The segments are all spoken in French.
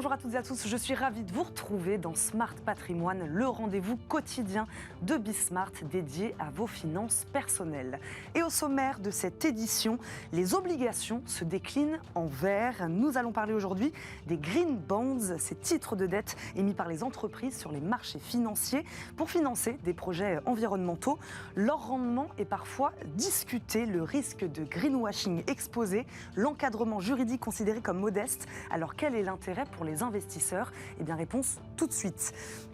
Bonjour à toutes et à tous, je suis ravie de vous retrouver dans Smart Patrimoine, le rendez-vous quotidien de Bismart dédié à vos finances personnelles. Et au sommaire de cette édition, les obligations se déclinent en vert. Nous allons parler aujourd'hui des Green Bonds, ces titres de dette émis par les entreprises sur les marchés financiers pour financer des projets environnementaux. Leur rendement est parfois discuté, le risque de greenwashing exposé, l'encadrement juridique considéré comme modeste. Alors quel est l'intérêt pour les investisseurs? Eh bien, réponse tout de suite.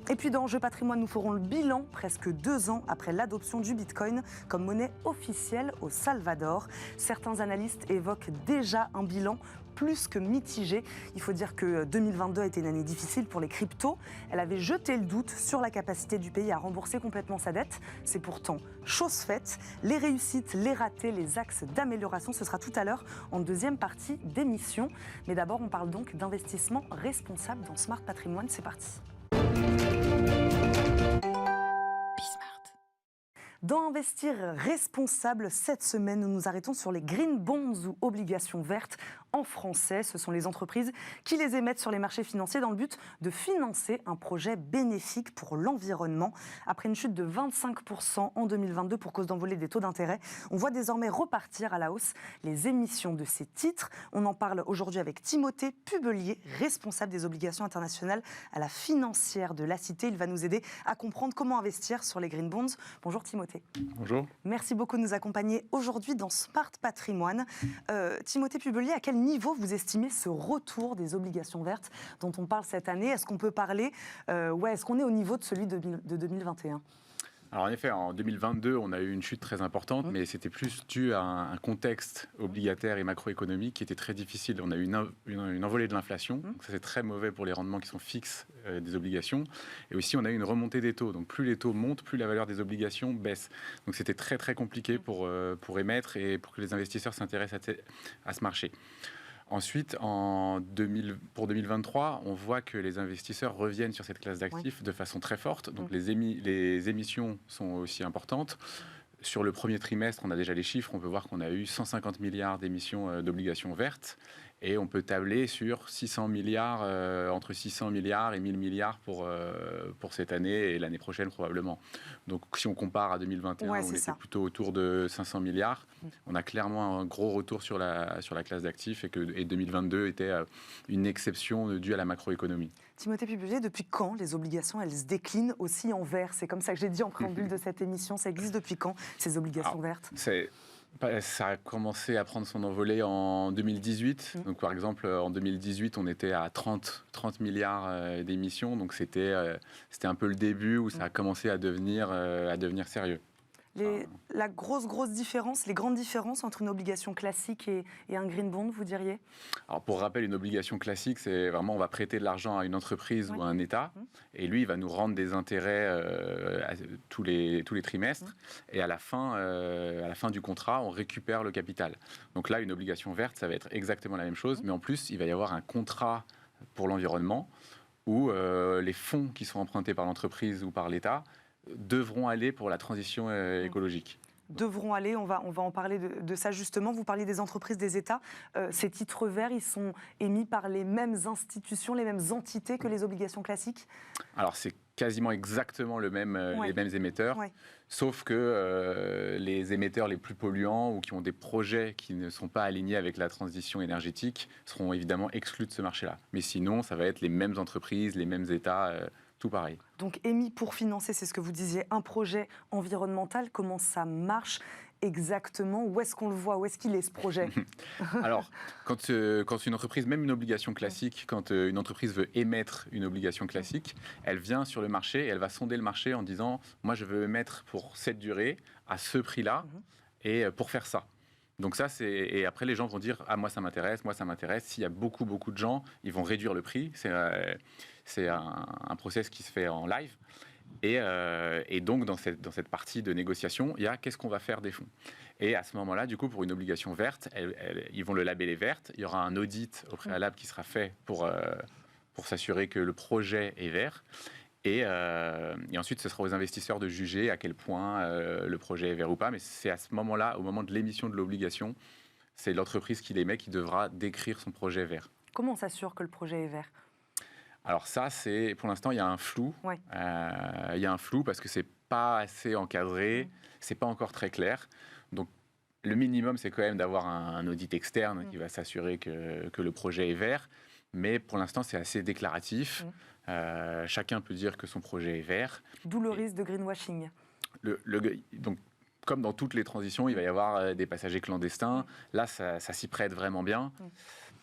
Et puis dans Enjeux Patrimoine, nous ferons le bilan presque 2 ans après l'adoption du Bitcoin comme monnaie officielle au Salvador. Certains analystes évoquent déjà un bilan plus que mitigé. Il faut dire que 2022 a été une année difficile pour les cryptos. Elle avait jeté le doute sur la capacité du pays à rembourser complètement sa dette. C'est pourtant chose faite. Les réussites, les ratés, les axes d'amélioration, ce sera tout à l'heure en deuxième partie d'émission. Mais d'abord, on parle donc d'investissement responsable dans Smart Patrimoine. C'est parti. Dans Investir responsable, cette semaine, nous nous arrêtons sur les Green Bonds ou obligations vertes. En français, ce sont les entreprises qui les émettent sur les marchés financiers dans le but de financer un projet bénéfique pour l'environnement. Après une chute de 25% en 2022 pour cause d'envolée des taux d'intérêt, on voit désormais repartir à la hausse les émissions de ces titres. On en parle aujourd'hui avec Timothée Pubelier, responsable des obligations internationales à la financière de la Cité. Il va nous aider à comprendre comment investir sur les Green Bonds. Bonjour Timothée. Bonjour. Merci beaucoup de nous accompagner aujourd'hui dans Smart Patrimoine. Timothée Pubelier, à quel niveau vous estimez ce retour des obligations vertes dont on parle cette année? Est-ce qu'on peut parler, est-ce qu'on est au niveau de celui de 2021? Alors en effet, en 2022, on a eu une chute très importante, mais c'était plus dû à un contexte obligataire et macroéconomique qui était très difficile. On a eu une envolée de l'inflation, donc ça c'est très mauvais pour les rendements qui sont fixes des obligations. Et aussi, on a eu une remontée des taux. Donc plus les taux montent, plus la valeur des obligations baisse. Donc c'était très très compliqué pour émettre et pour que les investisseurs s'intéressent à ce marché. Ensuite, pour 2023, on voit que les investisseurs reviennent sur cette classe d'actifs de façon très forte. Donc les émissions sont aussi importantes. Sur le premier trimestre, on a déjà les chiffres. On peut voir qu'on a eu 150 milliards d'émissions d'obligations vertes. Et on peut tabler sur 600 milliards, entre 600 milliards et 1000 milliards pour cette année et l'année prochaine probablement. Donc si on compare à 2021, on était plutôt autour de 500 milliards. On a clairement un gros retour sur la classe d'actifs et 2022 était une exception due à la macroéconomie. Timothée Pubelier, depuis quand les obligations, elles se déclinent aussi en vert? C'est comme ça que j'ai dit en préambule de cette émission. Ça existe depuis quand, ces obligations vertes? Ça a commencé à prendre son envolée en 2018. Donc, par exemple, en 2018, on était à 30 milliards d'émissions. Donc, c'était un peu le début où ça a commencé à devenir sérieux. La grosse différence, les grandes différences entre une obligation classique et un green bond, vous diriez? Alors pour rappel, une obligation classique, c'est vraiment on va prêter de l'argent à une entreprise ou à un État, et lui, il va nous rendre des intérêts tous les trimestres, et à la fin du contrat, on récupère le capital. Donc là, une obligation verte, ça va être exactement la même chose, mais en plus, il va y avoir un contrat pour l'environnement où les fonds qui sont empruntés par l'entreprise ou par l'État devront aller pour la transition écologique. Devront aller, on va en parler de ça justement. Vous parliez des entreprises, des États. Ces titres verts, ils sont émis par les mêmes institutions, les mêmes entités que les obligations classiques? Alors c'est quasiment exactement les mêmes émetteurs, sauf que les émetteurs les plus polluants ou qui ont des projets qui ne sont pas alignés avec la transition énergétique seront évidemment exclus de ce marché-là. Mais sinon, ça va être les mêmes entreprises, les mêmes États, tout pareil. Donc émis pour financer, c'est ce que vous disiez, un projet environnemental. Comment ça marche exactement? Où est-ce qu'on le voit? Où est-ce qu'il est, ce projet? Alors, quand une entreprise, même une obligation classique, quand une entreprise veut émettre une obligation classique, elle vient sur le marché et elle va sonder le marché en disant « moi, je veux émettre pour cette durée, à ce prix-là, et pour faire ça ». Donc ça, et après les gens vont dire « ah, moi ça m'intéresse, moi ça m'intéresse ». S'il y a beaucoup de gens, ils vont réduire le prix. C'est un process qui se fait en live. Et donc, dans cette partie de négociation, il y a qu'est-ce qu'on va faire des fonds. Et à ce moment-là, du coup, pour une obligation verte, ils vont le labeller verte. Il y aura un audit au préalable qui sera fait pour s'assurer que le projet est vert. Et ensuite, ce sera aux investisseurs de juger à quel point le projet est vert ou pas. Mais c'est à ce moment-là, au moment de l'émission de l'obligation, c'est l'entreprise qui l'émet qui devra décrire son projet vert. Comment on s'assure que le projet est vert? Alors ça, pour l'instant, il y a un flou. Ouais. Il y a un flou parce que c'est pas assez encadré, c'est pas encore très clair. Donc le minimum, c'est quand même d'avoir un audit externe qui va s'assurer que le projet est vert. Mais pour l'instant, c'est assez déclaratif. Chacun peut dire que son projet est vert. D'où le risque de greenwashing. Donc, comme dans toutes les transitions, il va y avoir des passagers clandestins. Là, ça s'y prête vraiment bien.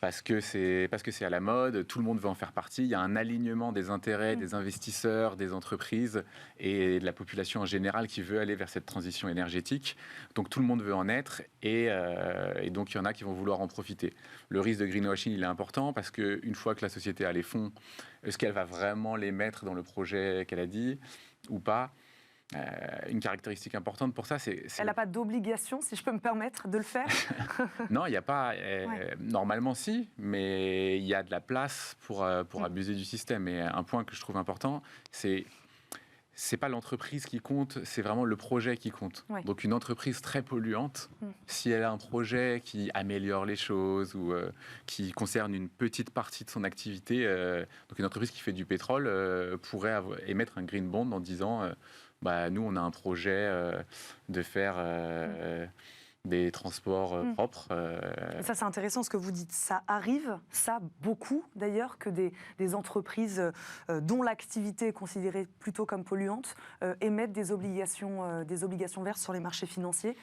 Parce que c'est à la mode, tout le monde veut en faire partie. Il y a un alignement des intérêts des investisseurs, des entreprises et de la population en général qui veut aller vers cette transition énergétique. Donc tout le monde veut en être et donc il y en a qui vont vouloir en profiter. Le risque de greenwashing, il est important parce qu'une fois que la société a les fonds, est-ce qu'elle va vraiment les mettre dans le projet qu'elle a dit ou pas ? Une caractéristique importante pour ça, c'est... Elle n'a pas d'obligation, si je peux me permettre, de le faire. Non, il n'y a pas... Normalement, si, mais il y a de la place pour abuser du système. Et un point que je trouve important, c'est pas l'entreprise qui compte, c'est vraiment le projet qui compte. Ouais. Donc une entreprise très polluante, si elle a un projet qui améliore les choses ou qui concerne une petite partie de son activité, donc une entreprise qui fait du pétrole pourrait émettre un green bond en disant... nous, on a un projet de faire des transports propres. Ça, c'est intéressant ce que vous dites. Ça arrive, ça, beaucoup d'ailleurs, que des entreprises dont l'activité est considérée plutôt comme polluante émettent des obligations vertes sur les marchés financiers.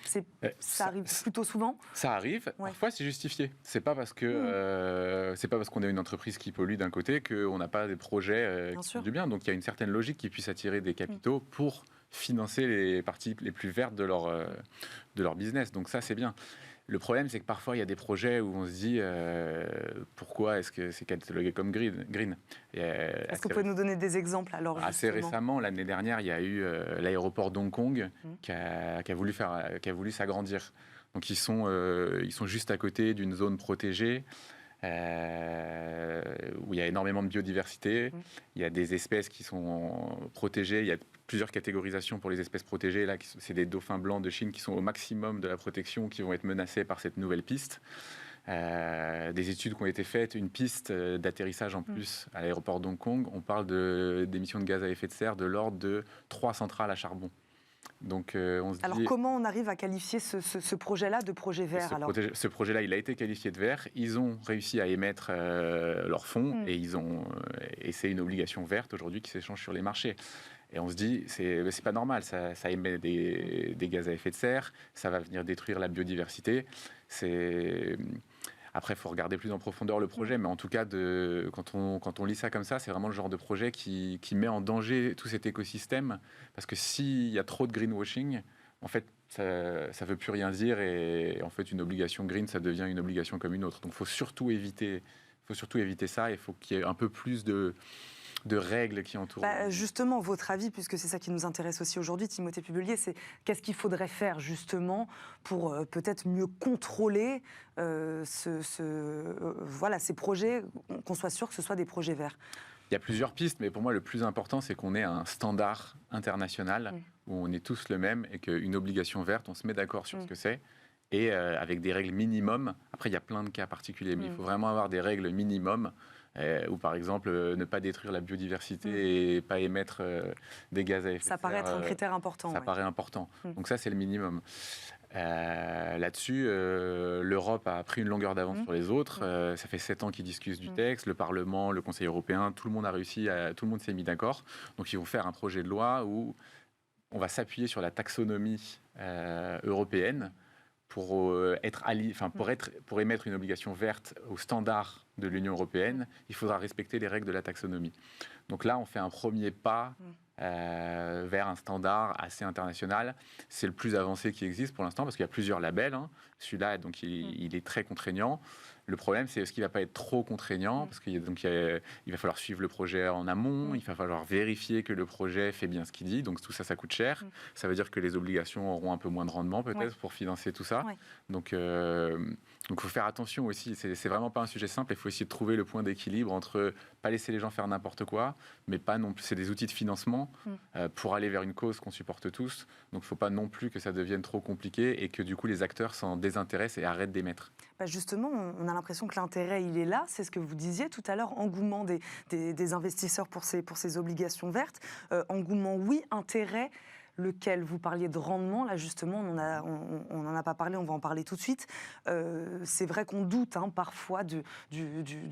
Ça arrive plutôt souvent. Ça arrive. Ouais. Parfois, c'est justifié. C'est pas parce que c'est pas parce qu'on est une entreprise qui pollue d'un côté qu'on n'a pas des projets qui font du bien. Donc, il y a une certaine logique qui puisse attirer des capitaux pour financer les parties les plus vertes de leur business. Donc ça, c'est bien. Le problème, c'est que parfois, il y a des projets où on se dit pourquoi est-ce que c'est catalogué comme green. Est-ce que vous pouvez nous donner des exemples alors, assez récemment, l'année dernière, il y a eu l'aéroport d'Hong Kong qui a voulu s'agrandir. Donc ils sont juste à côté d'une zone protégée où il y a énormément de biodiversité. Il y a des espèces qui sont protégées. Il y a plusieurs catégorisations pour les espèces protégées. Là, c'est des dauphins blancs de Chine qui sont au maximum de la protection, qui vont être menacés par cette nouvelle piste. Des études qui ont été faites, une piste d'atterrissage en plus à l'aéroport d'Hong Kong. On parle d'émissions de gaz à effet de serre de l'ordre de 3 centrales à charbon. Donc, alors, comment on arrive à qualifier ce projet-là de projet vert Ce projet-là, il a été qualifié de vert. Ils ont réussi à émettre leurs fonds et c'est une obligation verte aujourd'hui qui s'échange sur les marchés. Et on se dit, c'est pas normal, ça émet des gaz à effet de serre, ça va venir détruire la biodiversité. Après, il faut regarder plus en profondeur le projet, mais en tout cas, quand on lit ça comme ça, c'est vraiment le genre de projet qui met en danger tout cet écosystème. Parce que s'il y a trop de greenwashing, en fait, ça ne veut plus rien dire. Et en fait, une obligation green, ça devient une obligation comme une autre. Donc, il faut surtout éviter ça. Il faut qu'il y ait un peu plus de règles qui entourent. Justement, votre avis, puisque c'est ça qui nous intéresse aussi aujourd'hui, Timothée Pubelier, c'est qu'est-ce qu'il faudrait faire justement pour peut-être mieux contrôler ces projets, qu'on soit sûr que ce soit des projets verts. Il y a plusieurs pistes, mais pour moi, le plus important, c'est qu'on ait un standard international où on est tous le même et qu'une obligation verte, on se met d'accord sur ce que c'est. Et avec des règles minimum. Après, il y a plein de cas particuliers, mais il faut vraiment avoir des règles minimum. Ou par exemple ne pas détruire la biodiversité et pas émettre des gaz à effet de serre. Ça paraît être un critère important. Ça paraît important. Donc ça, c'est le minimum. Là-dessus, l'Europe a pris une longueur d'avance sur les autres. Ça fait 7 ans qu'ils discutent du texte. Le Parlement, le Conseil européen, tout le monde a réussi, tout le monde s'est mis d'accord. Donc ils vont faire un projet de loi où on va s'appuyer sur la taxonomie européenne pour émettre une obligation verte au standard de l'Union européenne, il faudra respecter les règles de la taxonomie. Donc là, on fait un premier pas vers un standard assez international. C'est le plus avancé qui existe pour l'instant, parce qu'il y a plusieurs labels. Celui-là, donc, il est très contraignant. Le problème, c'est est-ce qu'il ne va pas être trop contraignant, parce qu'il va falloir suivre le projet en amont, il va falloir vérifier que le projet fait bien ce qu'il dit, donc tout ça, ça coûte cher. Ça veut dire que les obligations auront un peu moins de rendement, peut-être, pour financer tout ça. Donc, il faut faire attention aussi. C'est vraiment pas un sujet simple. Il faut essayer de trouver le point d'équilibre entre pas laisser les gens faire n'importe quoi, mais pas non plus. C'est des outils de financement pour aller vers une cause qu'on supporte tous. Donc, il ne faut pas non plus que ça devienne trop compliqué et que du coup les acteurs s'en désintéressent et arrêtent d'émettre. Justement, on a l'impression que l'intérêt, il est là. C'est ce que vous disiez tout à l'heure, engouement des investisseurs pour ces obligations vertes. Engouement, oui, intérêt. Lequel vous parliez de rendement, là justement, on n'en a pas parlé, on va en parler tout de suite. C'est vrai qu'on doute parfois du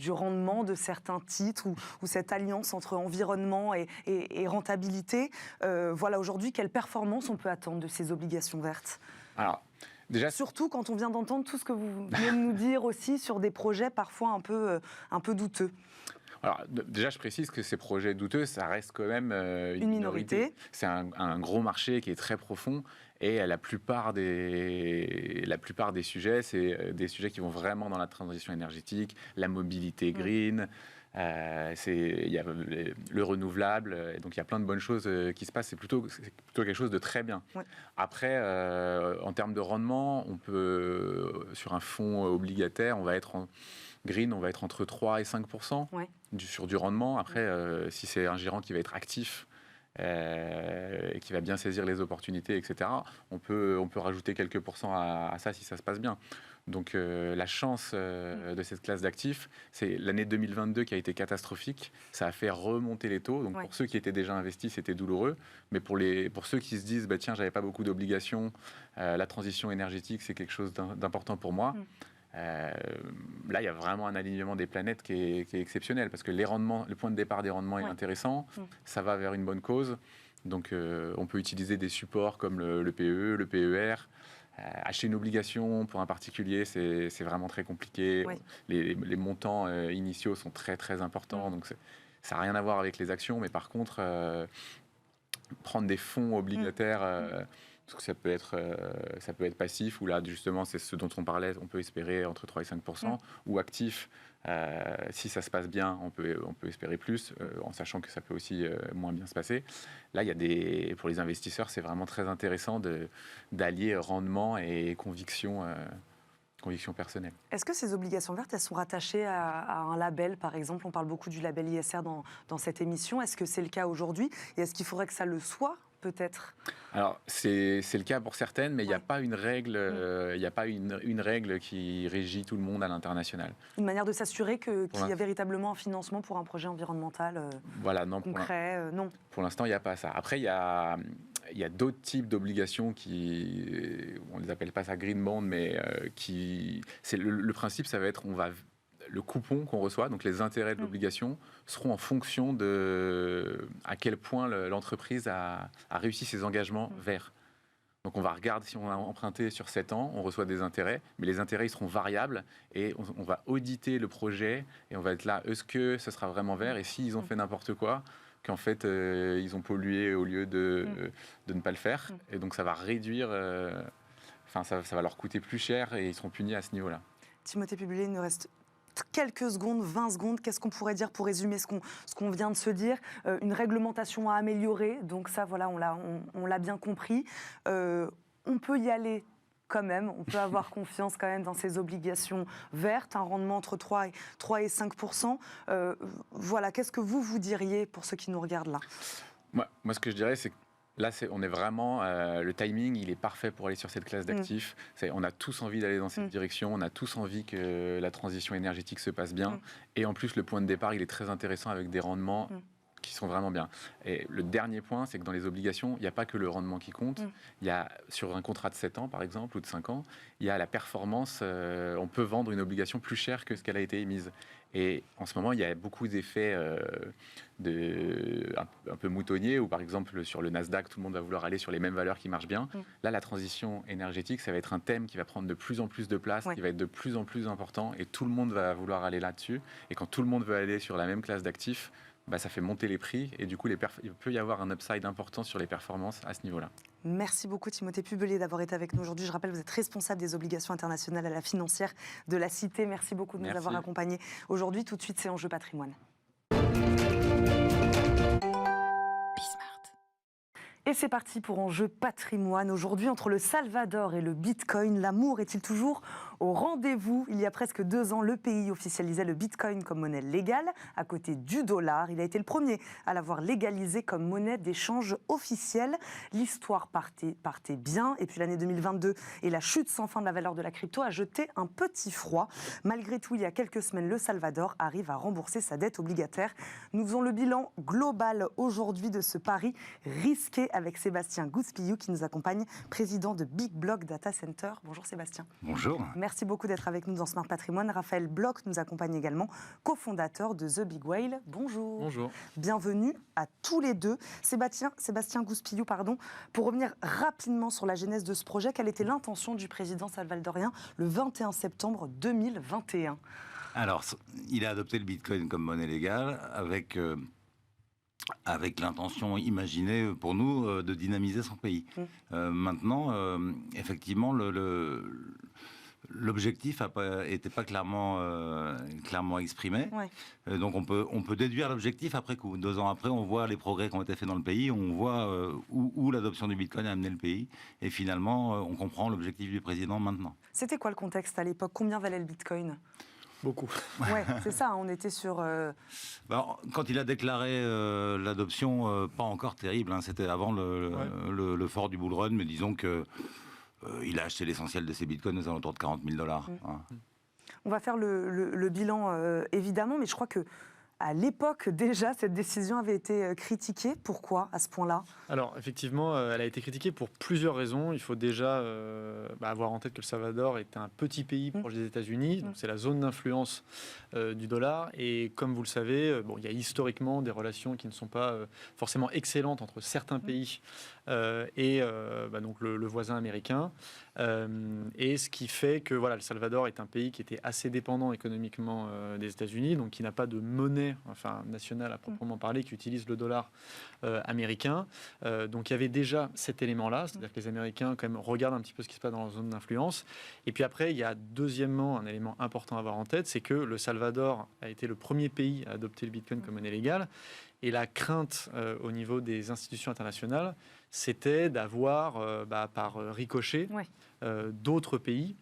rendement de certains titres ou cette alliance entre environnement et rentabilité. Voilà, aujourd'hui, quelle performance on peut attendre de ces obligations vertes ? Alors, déjà, surtout quand on vient d'entendre tout ce que vous venez de nous dire aussi sur des projets parfois un peu douteux. Alors, déjà, je précise que ces projets douteux, ça reste quand même une minorité. C'est un gros marché qui est très profond et la plupart des sujets, c'est des sujets qui vont vraiment dans la transition énergétique, la mobilité green, il y a le renouvelable, et donc il y a plein de bonnes choses qui se passent. C'est plutôt quelque chose de très bien. Ouais. Après, en termes de rendement, on peut, sur un fonds obligataire, on va être green, on va être entre 3 et 5% sur du rendement. Après, si c'est un gérant qui va être actif et qui va bien saisir les opportunités, etc., on peut rajouter quelques pourcents à ça si ça se passe bien. Donc la chance de cette classe d'actifs, c'est l'année 2022 qui a été catastrophique. Ça a fait remonter les taux. Donc pour ceux qui étaient déjà investis, c'était douloureux. Mais pour ceux qui se disent, tiens, j'avais pas beaucoup d'obligations, la transition énergétique, c'est quelque chose d'important pour moi. Là, il y a vraiment un alignement des planètes qui est exceptionnel parce que le point de départ des rendements est intéressant, ça va vers une bonne cause. Donc, on peut utiliser des supports comme le PE, le PER. Acheter une obligation pour un particulier, c'est vraiment très compliqué. Les montants initiaux sont très, très importants. Donc, ça n'a rien à voir avec les actions. Mais par contre, prendre des fonds obligataires... Parce que ça peut être passif, ou là, justement, c'est ce dont on parlait, on peut espérer entre 3 et 5%, ou actif, si ça se passe bien, on peut espérer plus, en sachant que ça peut aussi moins bien se passer. Là, pour les investisseurs, c'est vraiment très intéressant d'allier rendement et conviction personnelle. Est-ce que ces obligations vertes, elles sont rattachées à un label, par exemple? On parle beaucoup du label ISR dans cette émission. Est-ce que c'est le cas aujourd'hui? Et est-ce qu'il faudrait que ça le soit, peut-être? Alors, c'est le cas pour certaines, mais il n'y a pas une règle, une règle qui régit tout le monde à l'international. Une manière de s'assurer qu'il y a véritablement un financement pour un projet environnemental concret? Non. Pour l'instant, il n'y a pas ça. Après, il y a d'autres types d'obligations on ne les appelle pas ça green bond, mais le principe, ça va être, le coupon qu'on reçoit, donc les intérêts de l'obligation, seront en fonction de à quel point l'entreprise a réussi ses engagements verts. Donc on va regarder, si on a emprunté sur 7 ans, on reçoit des intérêts, mais les intérêts ils seront variables et on va auditer le projet et on va être là, est-ce que ce sera vraiment vert? Et s'ils ont fait n'importe quoi, qu'en fait ils ont pollué au lieu de ne pas le faire, et donc ça va réduire, ça va leur coûter plus cher et ils seront punis à ce niveau-là. Timothée Pubulé, il nous reste quelques secondes, 20 secondes. Qu'est-ce qu'on pourrait dire pour résumer ce qu'on vient de se dire? Une réglementation à améliorer, donc ça, voilà, on l'a bien compris. On peut y aller quand même, on peut avoir confiance quand même dans ces obligations vertes, un rendement entre 3 et 5%. Voilà, qu'est-ce que vous diriez pour ceux qui nous regardent là? Moi, ce que je dirais, c'est que là, on est vraiment... le timing, il est parfait pour aller sur cette classe d'actifs. On a tous envie d'aller dans cette direction. On a tous envie que la transition énergétique se passe bien. Et en plus, le point de départ, il est très intéressant avec des rendements qui sont vraiment bien. Et le dernier point, c'est que dans les obligations, il n'y a pas que le rendement qui compte. Il y a, sur un contrat de 7 ans, par exemple, ou de 5 ans, il y a la performance. On peut vendre une obligation plus chère que ce qu'elle a été émise. Et en ce moment, il y a beaucoup d'effets un peu moutonniers, où par exemple, sur le Nasdaq, tout le monde va vouloir aller sur les mêmes valeurs qui marchent bien. Là, la transition énergétique, ça va être un thème qui va prendre de plus en plus de place, qui va être de plus en plus important, et tout le monde va vouloir aller là-dessus. Et quand tout le monde veut aller sur la même classe d'actifs, ça fait monter les prix, et du coup, il peut y avoir un upside important sur les performances à ce niveau-là. Merci beaucoup Timothée Pubulé d'avoir été avec nous aujourd'hui. Je rappelle, vous êtes responsable des obligations internationales à la financière de la Cité. Merci beaucoup de nous avoir accompagnés aujourd'hui. Tout de suite, c'est Enjeu Patrimoine. Et c'est parti pour Enjeu Patrimoine. Aujourd'hui, entre le Salvador et le Bitcoin, l'amour est-il toujours au rendez-vous? Il y a presque 2 ans, le pays officialisait le Bitcoin comme monnaie légale, à côté du dollar. Il a été le premier à l'avoir légalisé comme monnaie d'échange officielle. L'histoire partait bien. Et puis l'année 2022 et la chute sans fin de la valeur de la crypto a jeté un petit froid. Malgré tout, il y a quelques semaines, le Salvador arrive à rembourser sa dette obligataire. Nous faisons le bilan global aujourd'hui de ce pari risqué avec Sébastien Gouspillou qui nous accompagne, président de Big Block Data Center. Bonjour Sébastien. Bonjour. Merci beaucoup d'être avec nous dans Smart Patrimoine. Raphaël Bloch nous accompagne également, cofondateur de The Big Whale. Bonjour. Bonjour. Bienvenue à tous les deux. Sébastien Gouspillou, pour revenir rapidement sur la genèse de ce projet, quelle était l'intention du président salvadorien le 21 septembre 2021 ? Alors, il a adopté le Bitcoin comme monnaie légale avec l'intention imaginée pour nous de dynamiser son pays. Maintenant, effectivement, l'objectif n'était pas clairement exprimé. Ouais. Donc on peut déduire l'objectif après coup. 2 ans après, on voit les progrès qui ont été faits dans le pays, on voit où l'adoption du Bitcoin a amené le pays. Et finalement, on comprend l'objectif du président maintenant. C'était quoi le contexte à l'époque? Combien valait le Bitcoin? Beaucoup. Ouais, c'est ça, on était sur... Quand il a déclaré l'adoption, pas encore terrible, hein, c'était avant le fort du bull run, mais disons que il a acheté l'essentiel de ses bitcoins aux alentours de $40 000. Hein. On va faire le bilan, évidemment, mais je crois que à l'époque, déjà, cette décision avait été critiquée. Pourquoi, à ce point-là? Alors, effectivement, elle a été critiquée pour plusieurs raisons. Il faut déjà avoir en tête que le Salvador est un petit pays proche des États-Unis. Donc, c'est la zone d'influence du dollar. Et comme vous le savez, il y a historiquement des relations qui ne sont pas forcément excellentes entre certains pays et donc le voisin américain. Et ce qui fait que le Salvador est un pays qui était assez dépendant économiquement des États-Unis, donc qui n'a pas de monnaie nationale à proprement parler, qui utilise le dollar américain. Donc il y avait déjà cet élément-là, c'est-à-dire que les Américains quand même regardent un petit peu ce qui se passe dans leur zone d'influence. Et puis après, il y a deuxièmement un élément important à avoir en tête, c'est que le Salvador a été le premier pays à adopter le Bitcoin comme monnaie légale. Et la crainte au niveau des institutions internationales, c'était d'avoir, par ricochet, d'autres pays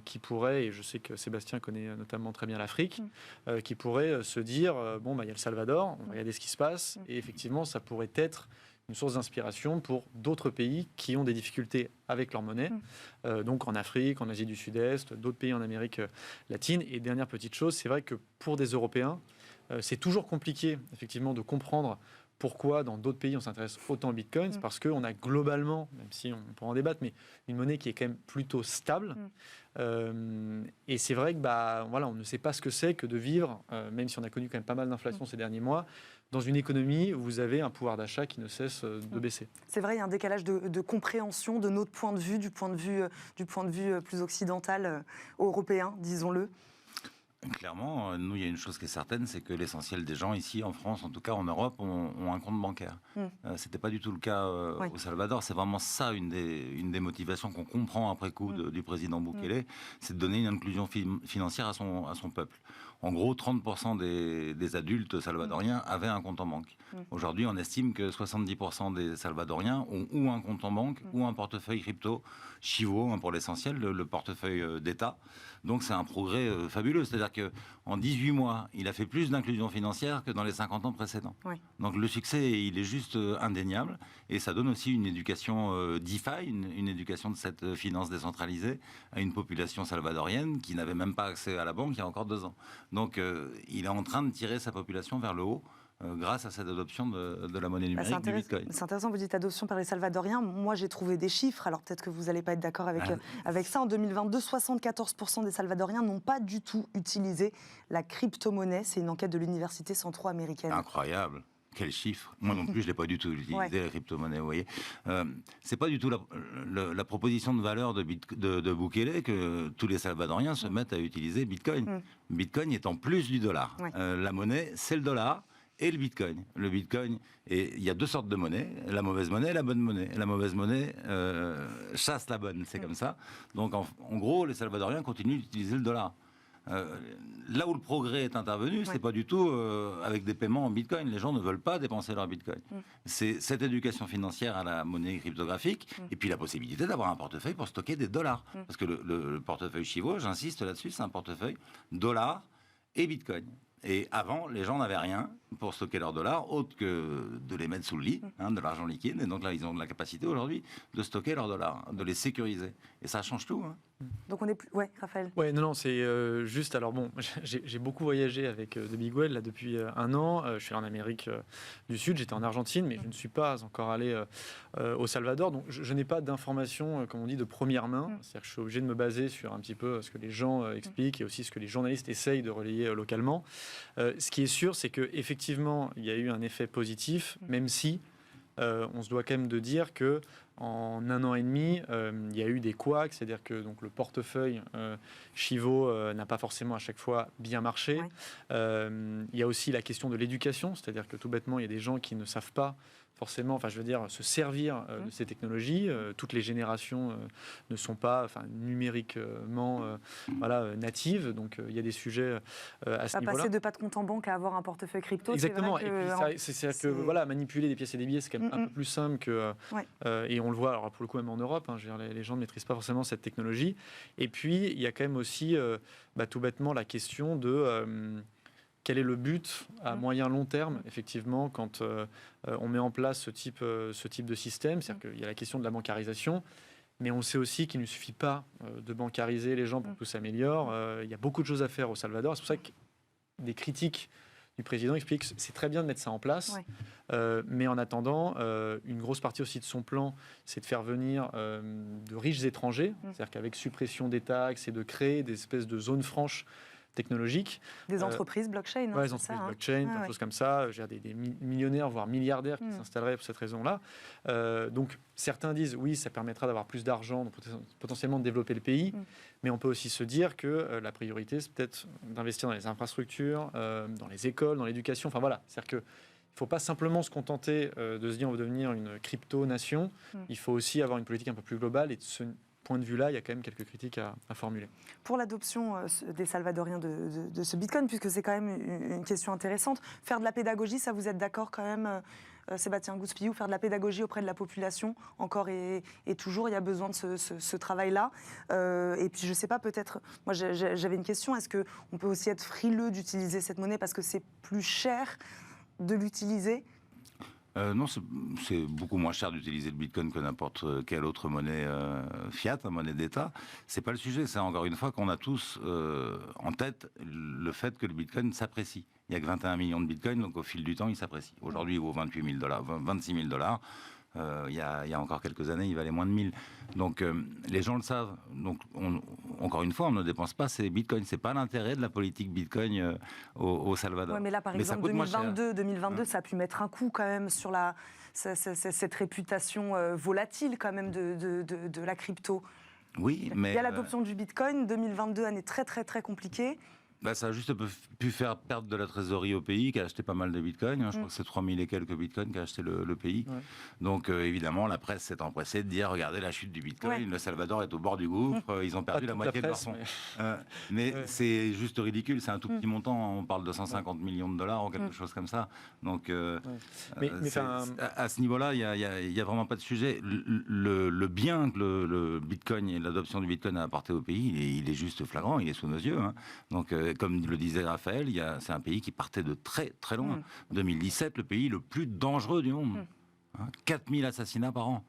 qui pourraient, et je sais que Sébastien connaît notamment très bien l'Afrique, qui pourraient se dire, il y a le Salvador, on va regarder ce qui se passe, et effectivement, ça pourrait être une source d'inspiration pour d'autres pays qui ont des difficultés avec leur monnaie, donc en Afrique, en Asie du Sud-Est, d'autres pays en Amérique latine. Et dernière petite chose, c'est vrai que pour des Européens, c'est toujours compliqué, effectivement, de comprendre pourquoi dans d'autres pays on s'intéresse autant au Bitcoin. C'est parce qu'on a globalement, même si on peut en débattre, mais une monnaie qui est quand même plutôt stable. Et c'est vrai que on ne sait pas ce que c'est que de vivre, même si on a connu quand même pas mal d'inflation ces derniers mois, dans une économie où vous avez un pouvoir d'achat qui ne cesse de baisser. C'est vrai, il y a un décalage de compréhension de notre point de vue, du point de vue plus occidental, européen, disons-le. Clairement, nous, il y a une chose qui est certaine, c'est que l'essentiel des gens ici, en France, en tout cas en Europe, ont un compte bancaire. C'était pas du tout le cas au Salvador. C'est vraiment ça une des motivations qu'on comprend après coup du président Bukele, c'est de donner une inclusion financière à son peuple. En gros, 30% des adultes salvadoriens avaient un compte en banque. Aujourd'hui, on estime que 70% des Salvadoriens ont ou un compte en banque ou un portefeuille crypto, Chivo pour l'essentiel, le portefeuille d'État. Donc c'est un progrès fabuleux. C'est-à-dire qu'en 18 mois, il a fait plus d'inclusion financière que dans les 50 ans précédents. Donc le succès, il est juste indéniable. Et ça donne aussi une éducation DeFi, une éducation de cette finance décentralisée à une population salvadorienne qui n'avait même pas accès à la banque il y a encore 2 ans. Donc il est en train de tirer sa population vers le haut. Grâce à cette adoption de la monnaie numérique du Bitcoin. C'est intéressant, vous dites adoption par les Salvadoriens. Moi, j'ai trouvé des chiffres, alors peut-être que vous n'allez pas être d'accord avec ça. En 2022, 74% des Salvadoriens n'ont pas du tout utilisé la crypto-monnaie. C'est une enquête de l'Université centro-américaine. Incroyable. Quel chiffre. Moi non plus, je ne l'ai pas du tout utilisé, la crypto-monnaie, vous voyez. C'est pas du tout la proposition de valeur de Bukele que tous les Salvadoriens se mettent à utiliser Bitcoin. Bitcoin est en plus du dollar. La monnaie, c'est le dollar. Et le Bitcoin. Le Bitcoin, et il y a 2 sortes de monnaie, la mauvaise monnaie et la bonne monnaie. La mauvaise monnaie chasse la bonne, c'est comme ça. Donc en gros, les Salvadoriens continuent d'utiliser le dollar. Là où le progrès est intervenu, c'est pas du tout avec des paiements en bitcoin. Les gens ne veulent pas dépenser leur bitcoin. C'est cette éducation financière à la monnaie cryptographique et puis la possibilité d'avoir un portefeuille pour stocker des dollars. Parce que le portefeuille Chivo, j'insiste là-dessus, c'est un portefeuille dollars et bitcoin. Et avant, les gens n'avaient rien pour stocker leurs dollars, autre que de les mettre sous le lit, de l'argent liquide. Et donc là, ils ont de la capacité aujourd'hui de stocker leurs dollars, de les sécuriser. Et ça change tout. Donc on est plus... Ouais, Raphaël. Ouais, non, c'est juste. Alors bon, j'ai beaucoup voyagé avec The Big Whale là depuis un an. Je suis allé en Amérique du Sud, j'étais en Argentine, mais je ne suis pas encore allé au Salvador. Donc je n'ai pas d'informations, comme on dit, de première main. C'est-à-dire que je suis obligé de me baser sur un petit peu ce que les gens expliquent et aussi ce que les journalistes essayent de relayer localement. Ce qui est sûr, c'est qu'effectivement, il y a eu un effet positif, même si on se doit quand même de dire que en un an et demi, il y a eu des couacs, c'est-à-dire que donc, le portefeuille Chivo n'a pas forcément à chaque fois bien marché. Il y a aussi la question de l'éducation, c'est-à-dire que tout bêtement, il y a des gens qui ne savent pas forcément, enfin je veux dire, se servir de ces technologies. Toutes les générations ne sont pas numériquement natives, donc il y a des sujets à ce niveau-là. Passer de pas de compte en banque à avoir un portefeuille crypto. Exactement, et puis c'est que voilà, manipuler des pièces et des billets, c'est quand même un peu plus simple que... Et on le voit, alors pour le coup même en Europe, je veux dire, les gens ne maîtrisent pas forcément cette technologie. Et puis il y a quand même aussi tout bêtement la question de... quel est le but à moyen long terme, effectivement, quand on met en place ce type de système? C'est-à-dire qu'il y a la question de la bancarisation, mais on sait aussi qu'il ne suffit pas de bancariser les gens pour que tout s'améliore. Il y a beaucoup de choses à faire au Salvador. C'est pour ça que des critiques du président expliquent que c'est très bien de mettre ça en place, mais en attendant, une grosse partie aussi de son plan, c'est de faire venir de riches étrangers, c'est-à-dire qu'avec suppression des taxes et de créer des espèces de zones franches technologiques. Des entreprises blockchain. Des entreprises blockchain, des choses comme ça. Des millionnaires, voire milliardaires qui s'installeraient pour cette raison-là. Donc certains disent oui, ça permettra d'avoir plus d'argent, donc potentiellement de développer le pays. Mais on peut aussi se dire que la priorité, c'est peut-être d'investir dans les infrastructures, dans les écoles, dans l'éducation. Enfin voilà, c'est-à-dire que il ne faut pas simplement se contenter de se dire on veut devenir une crypto-nation. Il faut aussi avoir une politique un peu plus globale et de ce point de vue-là, il y a quand même quelques critiques à formuler. Pour l'adoption des Salvadoriens de ce Bitcoin, puisque c'est quand même une question intéressante, faire de la pédagogie, ça vous êtes d'accord quand même, Sébastien Gouspillou, faire de la pédagogie auprès de la population, encore et toujours, il y a besoin de ce travail-là. Et puis je ne sais pas, peut-être, moi j'avais une question, est-ce qu'on peut aussi être frileux d'utiliser cette monnaie parce que c'est plus cher de l'utiliser ? Non, c'est beaucoup moins cher d'utiliser le Bitcoin que n'importe quelle autre monnaie fiat, monnaie d'État. C'est pas le sujet. C'est encore une fois qu'on a tous en tête le fait que le Bitcoin s'apprécie. Il n'y a que 21 millions de Bitcoins, donc au fil du temps, il s'apprécie. Aujourd'hui, il vaut 26 000 $. Il y a encore quelques années, il valait moins de 1000. Donc les gens le savent. Donc encore une fois, on ne dépense pas ces bitcoins. C'est pas l'intérêt de la politique bitcoin au Salvador. Ouais, mais là, par exemple, 2022, ça a pu mettre un coup quand même sur cette réputation volatile quand même de la crypto. Oui, mais il y a l'adoption du bitcoin. 2022, année très très très compliquée. Ça a juste pu faire perdre de la trésorerie au pays, qui a acheté pas mal de bitcoins. Je crois que c'est 3000 et quelques bitcoins qu'a acheté le pays. Donc évidemment, la presse s'est empressée de dire regardez la chute du bitcoin, le Salvador est au bord du gouffre, ils ont perdu la moitié de leur fonds. Mais c'est juste ridicule, c'est un tout petit montant, on parle de 150 millions de dollars ou quelque chose comme ça. Donc à ce niveau-là, il n'y a vraiment pas de sujet. Le bien que le bitcoin et l'adoption du bitcoin a apporté au pays, il est juste flagrant, il est sous nos yeux. Donc comme le disait Raphaël, c'est un pays qui partait de très très loin. 2017, le pays le plus dangereux du monde. 4000 assassinats par an.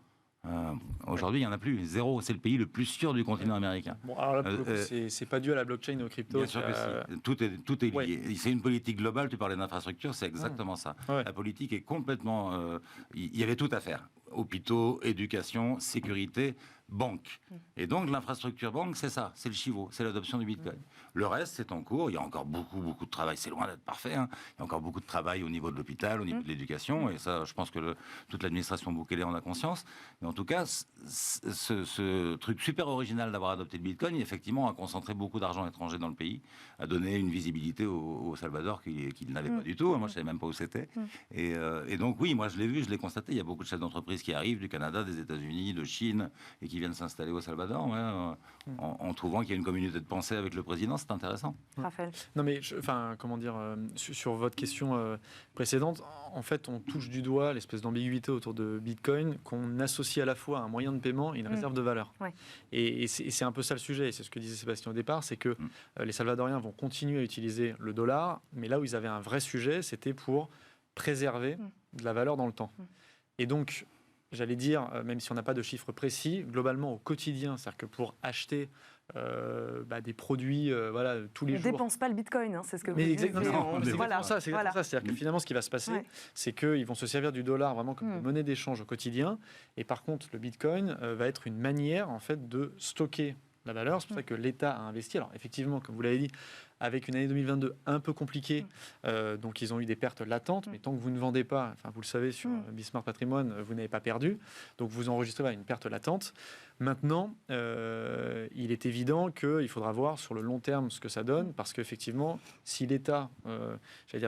Aujourd'hui, il n'y en a plus. 0. C'est le pays le plus sûr du continent américain. Bon, alors là, pour le coup, c'est pas dû à la blockchain et aux cryptos. Bien sûr que si. Tout est lié. C'est une politique globale. Tu parlais d'infrastructure, c'est exactement ça. La politique est complètement... Il y avait tout à faire. Hôpitaux, éducation, sécurité, banque. Et donc, l'infrastructure banque, c'est ça. C'est le Chivo. C'est l'adoption du Bitcoin. Le reste, c'est en cours. Il y a encore beaucoup de travail. C'est loin d'être parfait. Il y a encore beaucoup de travail au niveau de l'hôpital, au niveau de l'éducation. Et ça, je pense que toute l'administration Bukele en a conscience. Mais en tout cas, ce truc super original d'avoir adopté le Bitcoin, effectivement, a concentré beaucoup d'argent étranger dans le pays, a donné une visibilité au Salvador qu'il n'avait pas du tout. Moi, je ne savais même pas où c'était. Et donc, oui, moi, je l'ai vu, je l'ai constaté. Il y a beaucoup de chefs d'entreprise qui arrivent du Canada, des États-Unis, de Chine, et qui viennent s'installer au Salvador, en trouvant qu'il y a une communauté de pensée avec le président, c'est intéressant. Raphaël. Non mais, sur votre question précédente, en fait, on touche du doigt l'espèce d'ambiguïté autour de Bitcoin qu'on associe à la fois à un moyen de paiement et une réserve de valeur. Ouais. Et c'est un peu ça le sujet, et c'est ce que disait Sébastien au départ, c'est que les Salvadoriens vont continuer à utiliser le dollar, mais là où ils avaient un vrai sujet, c'était pour préserver de la valeur dans le temps. Et donc, j'allais dire, même si on n'a pas de chiffres précis, globalement au quotidien, c'est-à-dire que pour acheter des produits tous les jours. On ne dépense pas le bitcoin, c'est ce que vous dites. C'est exactement ça. C'est-à-dire que finalement, ce qui va se passer, c'est qu'ils vont se servir du dollar vraiment comme monnaie d'échange au quotidien. Et par contre, le bitcoin va être une manière en fait de stocker la valeur. C'est pour ça que l'État a investi. Alors effectivement, comme vous l'avez dit, avec une année 2022 un peu compliquée, donc ils ont eu des pertes latentes, mais tant que vous ne vendez pas, enfin vous le savez sur Bismart Patrimoine, vous n'avez pas perdu, donc vous enregistrez une perte latente. Maintenant, il est évident qu'il faudra voir sur le long terme ce que ça donne, parce qu'effectivement, si l'État,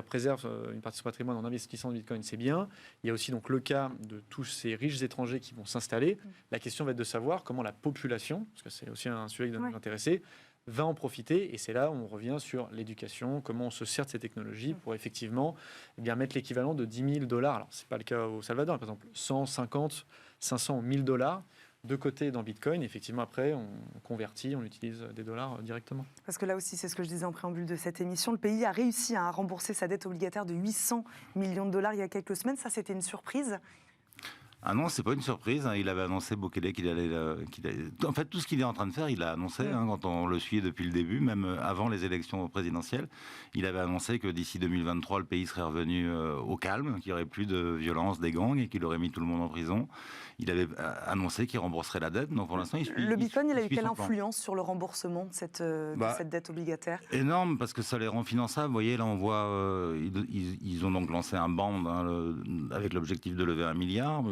préserve une partie de son patrimoine en investissant dans le Bitcoin, c'est bien. Il y a aussi donc le cas de tous ces riches étrangers qui vont s'installer. La question va être de savoir comment la population, parce que c'est aussi un sujet qui doit nous intéresser, va en profiter, et c'est là où on revient sur l'éducation, comment on se sert de ces technologies pour effectivement mettre l'équivalent de $10 000. Alors, ce n'est pas le cas au Salvador, par exemple, 150, 500 ou 1000 dollars de côté dans Bitcoin. Effectivement, après, on convertit, on utilise des dollars directement. Parce que là aussi, c'est ce que je disais en préambule de cette émission, le pays a réussi à rembourser sa dette obligataire de 800 millions de dollars il y a quelques semaines. Ça, c'était une surprise. Ah non, c'est pas une surprise. Il avait annoncé, Bukele, qu'il allait... En fait, tout ce qu'il est en train de faire, il l'a annoncé, quand on le suit depuis le début, même avant les élections présidentielles. Il avait annoncé que d'ici 2023, le pays serait revenu au calme, qu'il n'y aurait plus de violence des gangs et qu'il aurait mis tout le monde en prison. Il avait annoncé qu'il rembourserait la dette. Donc pour l'instant, il suit. Le Bitcoin, il a eu quelle influence sur le remboursement de cette dette obligataire? Énorme, parce que ça les rend finançables. Vous voyez, là, on voit... ils ont donc lancé un bond avec l'objectif de lever 1 milliard.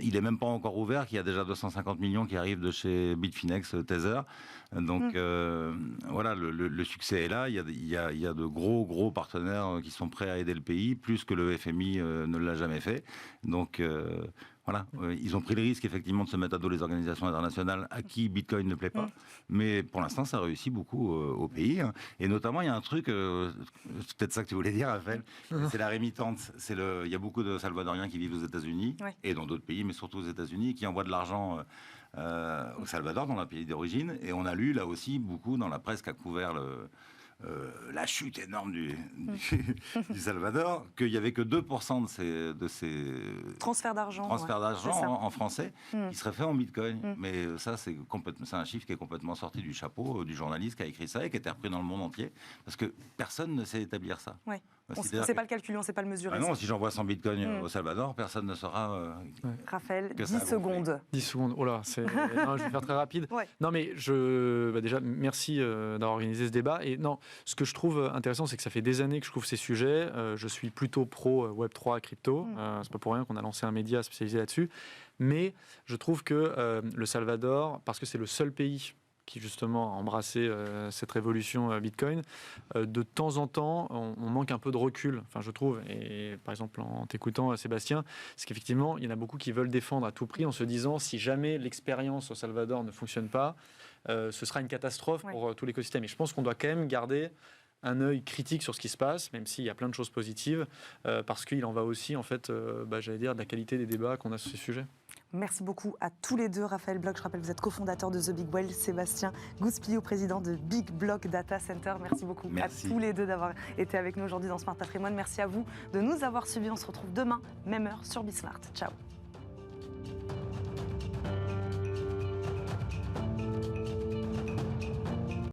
Il n'est même pas encore ouvert, qu'il y a déjà 250 millions qui arrivent de chez Bitfinex Tether. Donc voilà, le succès est là. Il y a de gros partenaires qui sont prêts à aider le pays, plus que le FMI ne l'a jamais fait. Donc voilà, ils ont pris le risque effectivement de se mettre à dos les organisations internationales à qui Bitcoin ne plaît pas. Mais pour l'instant, ça réussit beaucoup au pays. Et notamment, il y a un truc, c'est peut-être ça que tu voulais dire, Raphaël, c'est la rémittance. Il y a beaucoup de Salvadoriens qui vivent aux États-Unis et dans d'autres pays, mais surtout aux États-Unis, qui envoient de l'argent au Salvador, dans leur pays d'origine. Et on a lu là aussi beaucoup dans la presse qui a couvert la chute énorme du Salvador, qu'il n'y avait que 2% de ces transferts d'argent en français qui seraient faits en Bitcoin. Mais ça, c'est un chiffre qui est complètement sorti du chapeau du journaliste qui a écrit ça et qui a été repris dans le monde entier, parce que personne ne sait établir ça. Ouais. On ne sait pas le calculer, on ne sait pas le mesurer. Non, si j'envoie 100 bitcoins au Salvador, personne ne saura. Raphaël, 10 secondes. 10 secondes, oh là, non, je vais faire très rapide. Non, mais déjà, merci d'avoir organisé ce débat. Et non, ce que je trouve intéressant, c'est que ça fait des années que je couvre ces sujets. Je suis plutôt pro Web3 crypto. C'est pas pour rien qu'on a lancé un média spécialisé là-dessus. Mais je trouve que le Salvador, parce que c'est le seul pays qui justement a embrassé cette révolution Bitcoin, de temps en temps, on manque un peu de recul, enfin je trouve. Et par exemple, en t'écoutant, Sébastien, c'est qu'effectivement, il y en a beaucoup qui veulent défendre à tout prix en se disant si jamais l'expérience au Salvador ne fonctionne pas, ce sera une catastrophe pour tout l'écosystème. Et je pense qu'on doit quand même garder un œil critique sur ce qui se passe, même s'il y a plein de choses positives, parce qu'il en va aussi, en fait, j'allais dire, de la qualité des débats qu'on a sur ces sujets. Merci beaucoup à tous les deux. Raphaël Bloch, je rappelle, vous êtes cofondateur de The Big Well. Sébastien Gouspillot, président de Big Block Data Center. Merci beaucoup à tous les deux d'avoir été avec nous aujourd'hui dans Smart Patrimoine. Merci à vous de nous avoir suivis. On se retrouve demain, même heure, sur Bismart. Ciao.